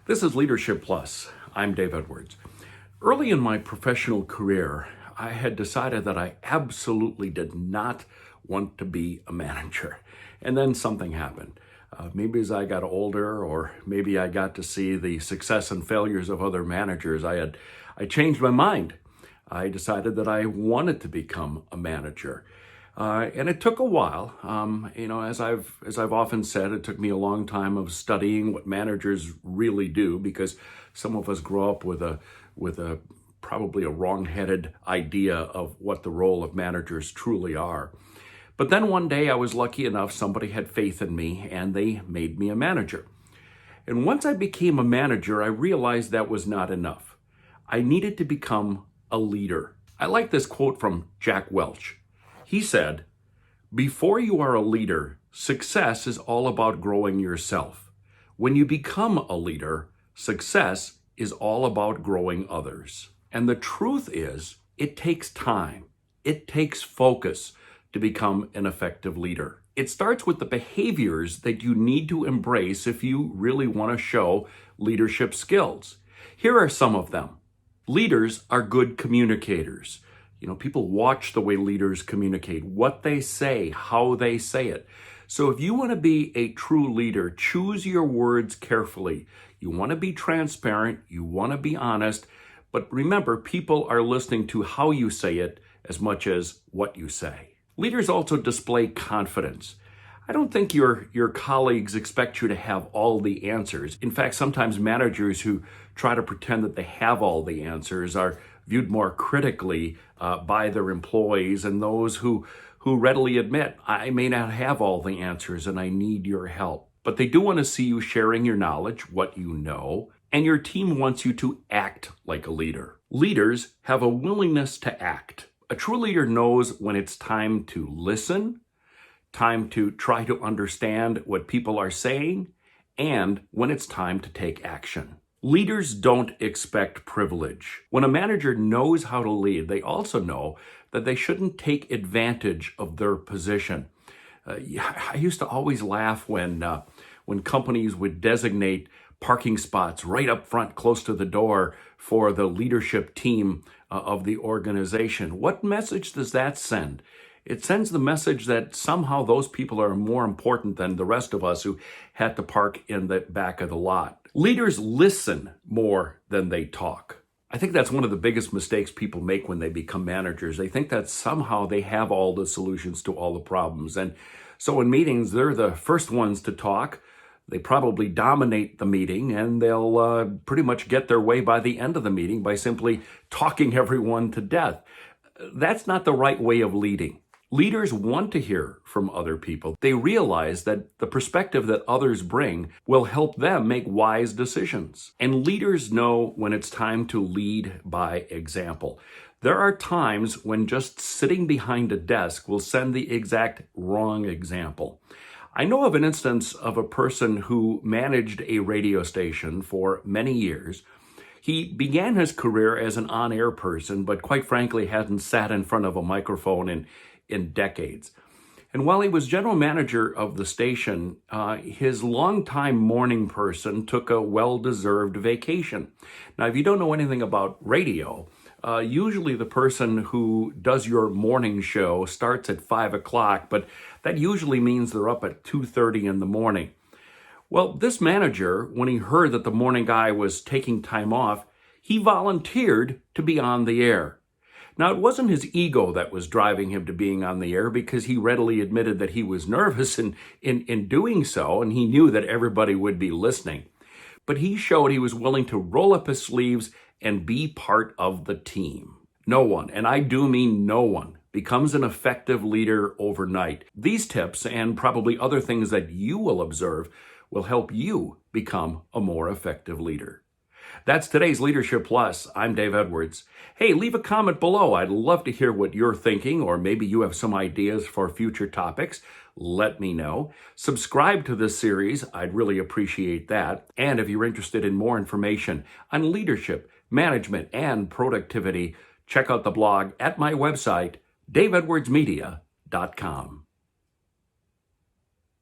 This is Leadership Plus. I'm Dave Edwards. Early in my professional career, I had decided that I absolutely did not want to be a manager. And then something happened. Maybe as I got older, or maybe I got to see the success and failures of other managers, I changed my mind. I decided that I wanted to become a manager. And it took a while. As I've often said, it took me a long time of studying what managers really do, because some of us grow up with a probably a wrong-headed idea of what the role of managers truly are. But then one day I was lucky enough, somebody had faith in me and they made me a manager. And once I became a manager, I realized that was not enough. I needed to become a leader. I like this quote from Jack Welch. He said, "Before you are a leader, success is all about growing yourself. When you become a leader, success is all about growing others." And the truth is, it takes time. It takes focus to become an effective leader. It starts with the behaviors that you need to embrace if you really want to show leadership skills. Here are some of them. Leaders are good communicators. People watch the way leaders communicate, what they say, how they say it. So if you want to be a true leader, choose your words carefully. You want to be transparent, you want to be honest, but remember, people are listening to how you say it as much as what you say. Leaders also display confidence. I don't think your colleagues expect you to have all the answers. In fact, sometimes managers who try to pretend that they have all the answers are viewed more critically by their employees and those who readily admit, I may not have all the answers and I need your help. But they do want to see you sharing your knowledge, what you know, and your team wants you to act like a leader. Leaders have a willingness to act. A true leader knows when it's time to listen, time to try to understand what people are saying, and when it's time to take action. Leaders don't expect privilege. When a manager knows how to lead, they also know that they shouldn't take advantage of their position. I used to always laugh when companies would designate parking spots right up front, close to the door, for the leadership team of the organization. What message does that send? It sends the message that somehow those people are more important than the rest of us who had to park in the back of the lot. Leaders listen more than they talk. I think that's one of the biggest mistakes people make when they become managers. They think that somehow they have all the solutions to all the problems. And so in meetings, they're the first ones to talk. They probably dominate the meeting, and they'll pretty much get their way by the end of the meeting by simply talking everyone to death. That's not the right way of leading. Leaders want to hear from other people. They realize that the perspective that others bring will help them make wise decisions. And leaders know when it's time to lead by example. There are times when just sitting behind a desk will send the exact wrong example. I know of an instance of a person who managed a radio station for many years. He began his career as an on-air person, but quite frankly hadn't sat in front of a microphone in decades. And while he was general manager of the station, his longtime morning person took a well-deserved vacation. Now, if you don't know anything about radio, usually the person who does your morning show starts at 5 o'clock, but that usually means they're up at 2:30 in the morning. Well, this manager, when he heard that the morning guy was taking time off, he volunteered to be on the air. Now, it wasn't his ego that was driving him to being on the air, because he readily admitted that he was nervous in doing so, and he knew that everybody would be listening. But he showed he was willing to roll up his sleeves and be part of the team. No one, and I do mean no one, becomes an effective leader overnight. These tips, and probably other things that you will observe, will help you become a more effective leader. That's today's Leadership Plus. I'm Dave Edwards. Hey, leave a comment below. I'd love to hear what you're thinking, or maybe you have some ideas for future topics. Let me know. Subscribe to this series. I'd really appreciate that. And if you're interested in more information on leadership, management, and productivity, check out the blog at my website, daveedwardsmedia.com.